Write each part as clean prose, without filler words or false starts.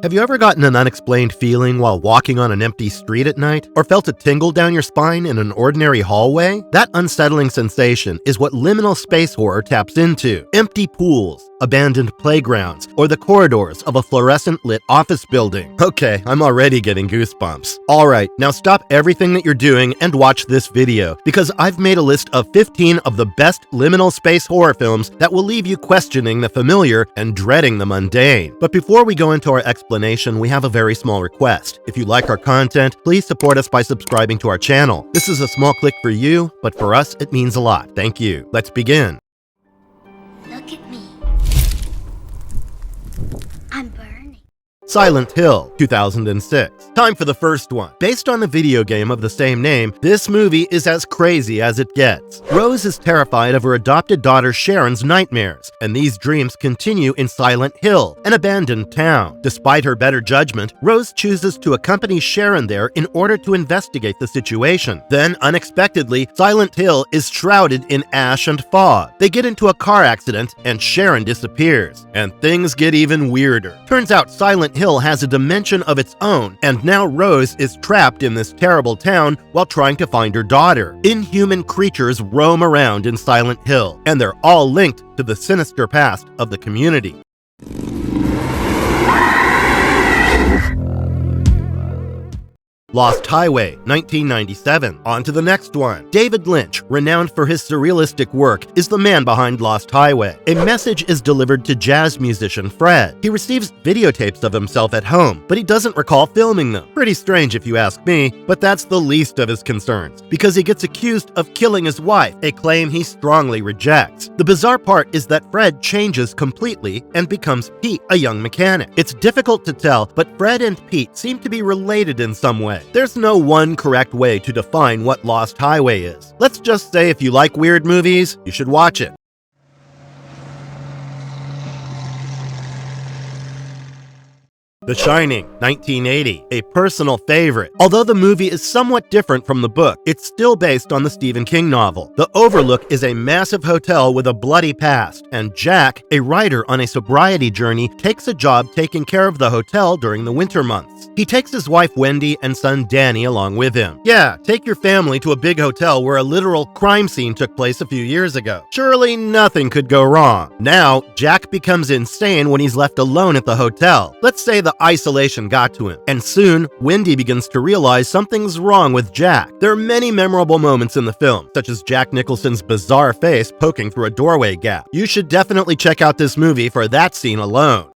Have you ever gotten an unexplained feeling while walking on an empty street at night? Or felt a tingle down your spine in an ordinary hallway? That unsettling sensation is what liminal space horror taps into. Empty pools, abandoned playgrounds, or the corridors of a fluorescent-lit office building. Okay, I'm already getting goosebumps. Alright, now stop everything that you're doing and watch this video, because I've made a list of 15 of the best liminal space horror films that will leave you questioning the familiar and dreading the mundane. But before we go into our explanation, we have a very small request. If you like our content, please support us by subscribing to our channel. This is a small click for you, but for us, it means a lot. Thank you. Let's begin. Look at me. I'm burning. Silent Hill, 2006. Time for the first one. Based on the video game of the same name, this movie is as crazy as it gets. Rose is terrified of her adopted daughter Sharon's nightmares, and these dreams continue in Silent Hill, an abandoned town. Despite her better judgment, Rose chooses to accompany Sharon there in order to investigate the situation. Then, unexpectedly, Silent Hill is shrouded in ash and fog. They get into a car accident, and Sharon disappears. And things get even weirder. Turns out Silent Hill has a dimension of its own, and now Rose is trapped in this terrible town while trying to find her daughter. Inhuman creatures roam around in Silent Hill, and they're all linked to the sinister past of the community. Lost Highway, 1997. On to the next one. David Lynch, renowned for his surrealistic work, is the man behind Lost Highway. A message is delivered to jazz musician Fred. He receives videotapes of himself at home, but he doesn't recall filming them. Pretty strange if you ask me, but that's the least of his concerns, because he gets accused of killing his wife, a claim he strongly rejects. The bizarre part is that Fred changes completely and becomes Pete, a young mechanic. It's difficult to tell, but Fred and Pete seem to be related in some way. There's no one correct way to define what Lost Highway is. Let's just say if you like weird movies, you should watch it. The Shining, 1980, a personal favorite. Although the movie is somewhat different from the book, it's still based on the Stephen King novel. The Overlook is a massive hotel with a bloody past, and Jack, a writer on a sobriety journey, takes a job taking care of the hotel during the winter months. He takes his wife Wendy and son Danny along with him. Yeah, take your family to a big hotel where a literal crime scene took place a few years ago. Surely nothing could go wrong. Now, Jack becomes insane when he's left alone at the hotel. Let's say the isolation got to him, and soon Wendy begins to realize something's wrong with Jack. There are many memorable moments in the film, such as Jack Nicholson's bizarre face poking through a doorway gap. You should definitely check out this movie for that scene alone.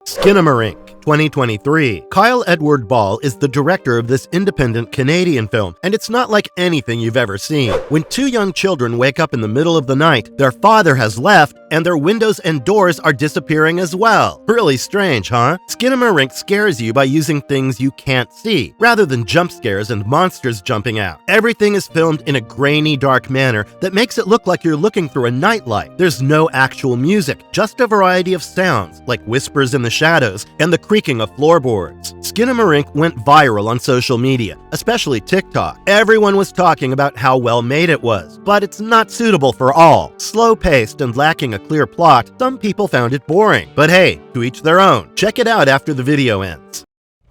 Skinamarink, 2023. Kyle Edward Ball is the director of this independent Canadian film, and it's not like anything you've ever seen. When two young children wake up in the middle of the night, their father has left, and their windows and doors are disappearing as well. Really strange, huh? Skinamarink scares you by using things you can't see, rather than jump scares and monsters jumping out. Everything is filmed in a grainy, dark manner that makes it look like you're looking through a nightlight. There's no actual music, just a variety of sounds, like whispers in the shadows and the creaking of floorboards. Skinamarink went viral on social media, especially TikTok. Everyone was talking about how well made it was, but it's not suitable for all. Slow-paced and lacking a clear plot, some people found it boring. But hey, to each their own. Check it out after the video ends.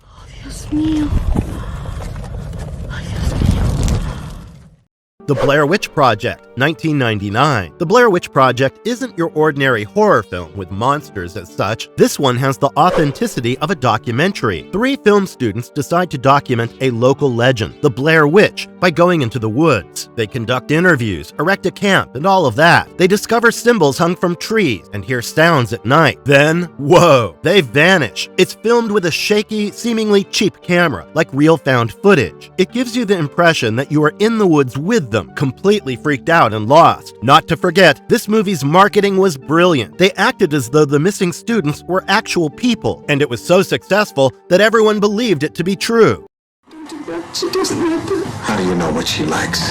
Oh, Dios mío. The Blair Witch Project, 1999. The Blair Witch Project isn't your ordinary horror film with monsters as such. This one has the authenticity of a documentary. 3 film students decide to document a local legend, the Blair Witch, by going into the woods. They conduct interviews, erect a camp, and all of that. They discover symbols hung from trees and hear sounds at night. Then, whoa, they vanish. It's filmed with a shaky, seemingly cheap camera, like real found footage. It gives you the impression that you are in the woods with them, completely freaked out and lost. Not to forget, this movie's marketing was brilliant. They acted as though the missing students were actual people, and it was so successful that everyone believed it to be true. Don't do that. She doesn't like that. How do you know what she likes?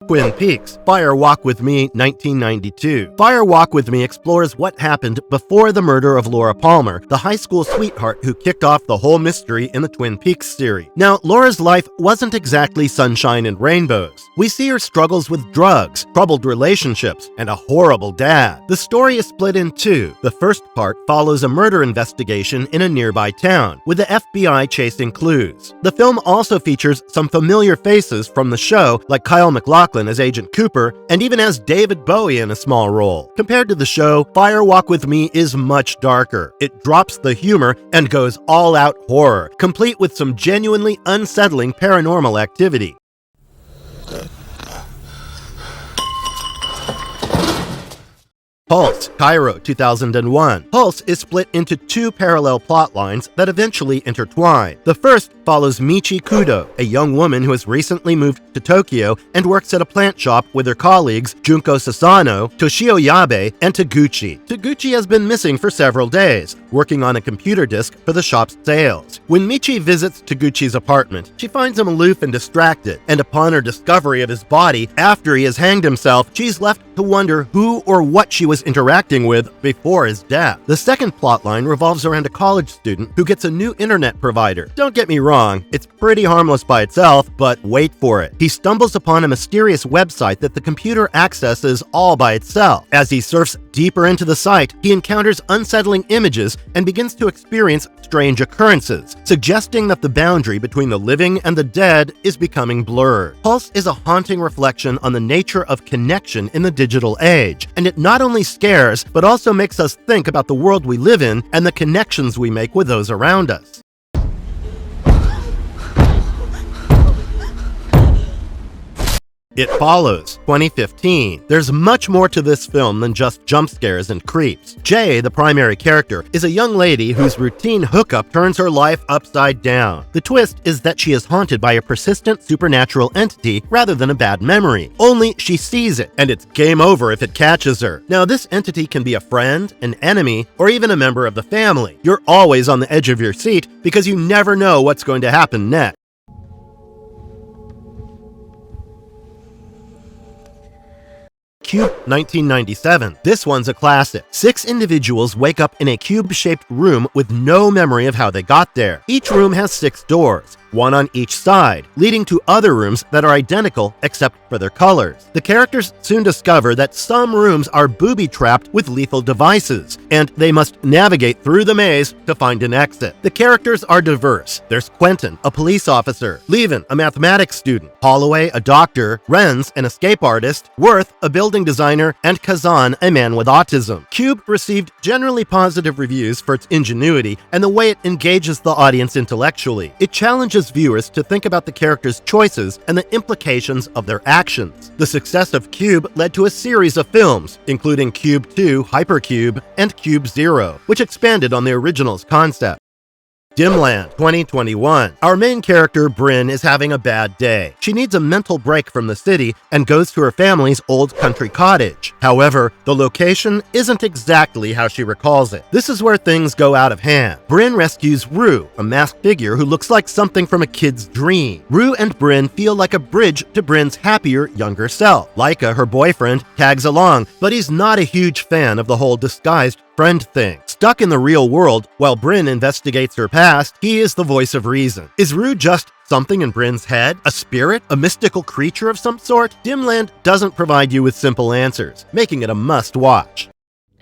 Twin Peaks, Fire Walk with Me, 1992. Fire Walk with Me explores what happened before the murder of Laura Palmer, the high school sweetheart who kicked off the whole mystery in the Twin Peaks series. Now, Laura's life wasn't exactly sunshine and rainbows. We see her struggles with drugs, troubled relationships, and a horrible dad. The story is split in two. The first part follows a murder investigation in a nearby town, with the FBI chasing clues. The film also features some familiar faces from the show, like Kyle MacLachlan as Agent Cooper, and even has David Bowie in a small role. Compared to the show, Fire Walk with Me is much darker. It drops the humor and goes all-out horror, complete with some genuinely unsettling paranormal activity. Pulse, Kairo, 2001. Pulse is split into two parallel plot lines that eventually intertwine. The first follows Michi Kudo, a young woman who has recently moved to Tokyo and works at a plant shop with her colleagues Junko Sasano, Toshio Yabe, and Taguchi. Taguchi has been missing for several days, working on a computer disk for the shop's sales. When Michi visits Taguchi's apartment, she finds him aloof and distracted, and upon her discovery of his body after he has hanged himself, she's left to wonder who or what she was interacting with before his death. The second plotline revolves around a college student who gets a new internet provider. Don't get me wrong, it's pretty harmless by itself, but wait for it. He stumbles upon a mysterious website that the computer accesses all by itself. As he surfs deeper into the site, he encounters unsettling images and begins to experience strange occurrences, suggesting that the boundary between the living and the dead is becoming blurred. Pulse is a haunting reflection on the nature of connection in the digital age, and it not only scares, but also makes us think about the world we live in and the connections we make with those around us. It Follows, 2015. There's much more to this film than just jump scares and creeps. Jay, the primary character, is a young lady whose routine hookup turns her life upside down. The twist is that she is haunted by a persistent supernatural entity rather than a bad memory. Only she sees it, and it's game over if it catches her. Now, this entity can be a friend, an enemy, or even a member of the family. You're always on the edge of your seat because you never know what's going to happen next. Cube, 1997. This one's a classic. 6 individuals wake up in a cube-shaped room with no memory of how they got there. Each room has 6 doors, one on each side, leading to other rooms that are identical except for their colors. The characters soon discover that some rooms are booby-trapped with lethal devices, and they must navigate through the maze to find an exit. The characters are diverse. There's Quentin, a police officer, Levin, a mathematics student, Holloway, a doctor, Renz, an escape artist, Worth, a building designer, and Kazan, a man with autism. Cube received generally positive reviews for its ingenuity and the way it engages the audience intellectually. It challenges viewers to think about the characters' choices and the implications of their actions. The success of Cube led to a series of films, including Cube 2, Hypercube, and Cube 0, which expanded on the original's concept. Dimland, 2021. Our main character, Bryn, is having a bad day. She needs a mental break from the city and goes to her family's old country cottage. However, the location isn't exactly how she recalls it. This is where things go out of hand. Bryn rescues Rue, a masked figure who looks like something from a kid's dream. Rue and Bryn feel like a bridge to Bryn's happier, younger self. Laika, her boyfriend, tags along, but he's not a huge fan of the whole disguised friend thing. Stuck in the real world, while Bryn investigates her past, he is the voice of reason. Is Rue just something in Bryn's head? A spirit? A mystical creature of some sort? Dimland doesn't provide you with simple answers, making it a must-watch.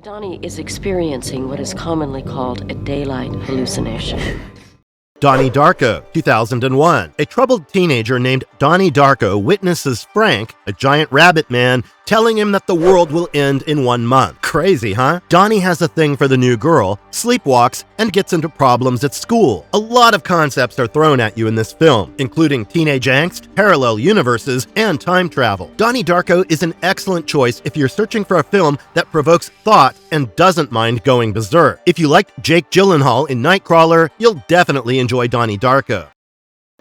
Donnie is experiencing what is commonly called a daylight hallucination. Donnie Darko, 2001. A troubled teenager named Donnie Darko witnesses Frank, a giant rabbit man, telling him that the world will end in 1 month. Crazy, huh? Donnie has a thing for the new girl, sleepwalks, and gets into problems at school. A lot of concepts are thrown at you in this film, including teenage angst, parallel universes, and time travel. Donnie Darko is an excellent choice if you're searching for a film that provokes thought and doesn't mind going berserk. If you liked Jake Gyllenhaal in Nightcrawler, you'll definitely enjoy Donnie Darko.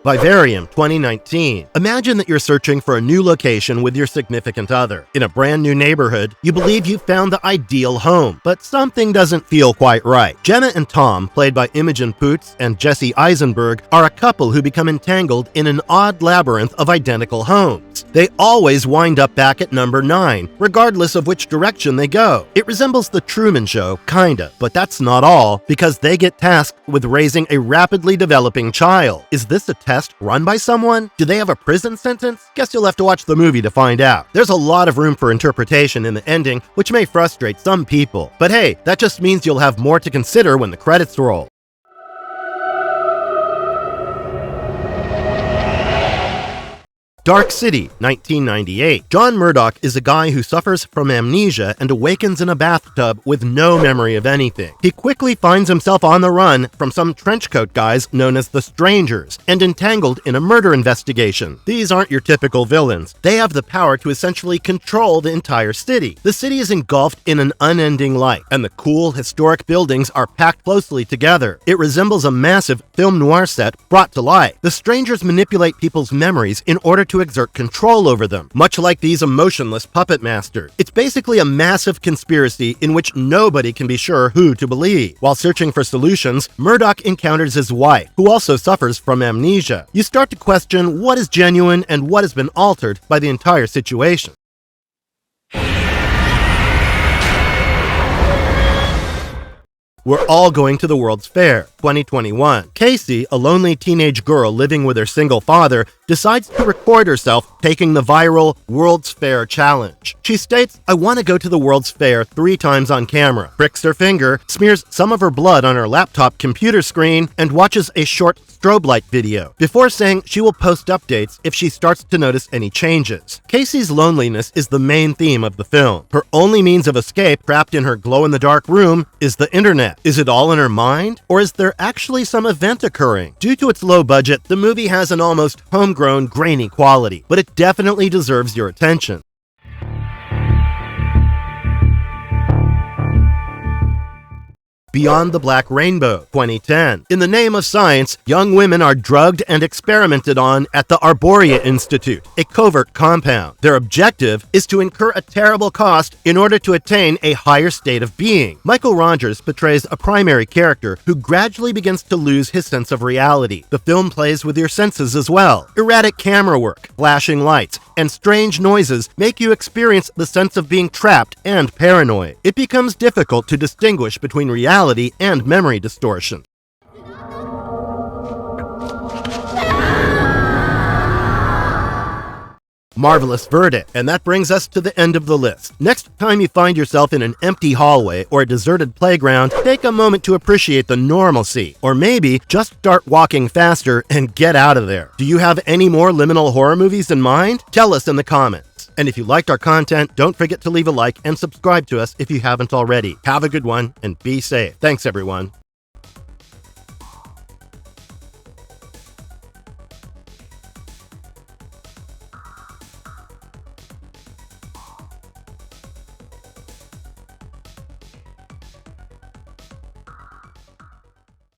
Vivarium, 2019. Imagine that you're searching for a new location with your significant other. In a brand new neighborhood, you believe you've found the ideal home, but something doesn't feel quite right. Jenna and Tom, played by Imogen Poots and Jesse Eisenberg, are a couple who become entangled in an odd labyrinth of identical homes. charts. They always wind up back at number 9, regardless of which direction they go. It resembles The Truman Show, kinda, but that's not all, because they get tasked with raising a rapidly developing child. Is this a test run by someone? Do they have a prison sentence? Guess you'll have to watch the movie to find out. There's a lot of room for interpretation in the ending, which may frustrate some people. But hey, that just means you'll have more to consider when the credits roll. Dark City, 1998. John Murdoch is a guy who suffers from amnesia and awakens in a bathtub with no memory of anything. He quickly finds himself on the run from some trenchcoat guys known as the Strangers and entangled in a murder investigation. These aren't your typical villains. They have the power to essentially control the entire city. The city is engulfed in an unending light, and the cool, historic buildings are packed closely together. It resembles a massive film noir set brought to life. The Strangers manipulate people's memories in order to exert control over them, much like these emotionless puppet masters. It's basically a massive conspiracy in which nobody can be sure who to believe. While searching for solutions, Murdoch encounters his wife, who also suffers from amnesia. You start to question what is genuine and what has been altered by the entire situation. We're all going to the World's Fair, 2021. Casey, a lonely teenage girl living with her single father, decides to record herself taking the viral World's Fair challenge. She states, "I want to go to the World's Fair 3 times on camera," pricks her finger, smears some of her blood on her laptop computer screen, and watches a short strobe light video, before saying she will post updates if she starts to notice any changes. Casey's loneliness is the main theme of the film. Her only means of escape, trapped in her glow-in-the-dark room, is the internet. Is it all in her mind? Or is there actually some event occurring? Due to its low budget, the movie has an almost homegrown, grainy quality, but it definitely deserves your attention. Beyond the Black Rainbow, 2010. In the name of science, young women are drugged and experimented on at the Arborea Institute, a covert compound. Their objective is to incur a terrible cost in order to attain a higher state of being. Michael Rogers portrays a primary character who gradually begins to lose his sense of reality. The film plays with your senses as well. Erratic camera work, flashing lights, and strange noises make you experience the sense of being trapped and paranoid. It becomes difficult to distinguish between reality and memory distortion. Marvelous verdict. And that brings us to the end of the list. Next time you find yourself in an empty hallway or a deserted playground, take a moment to appreciate the normalcy. Or maybe just start walking faster and get out of there. Do you have any more liminal horror movies in mind? Tell us in the comments. And if you liked our content, don't forget to leave a like and subscribe to us if you haven't already. Have a good one and be safe. Thanks, everyone.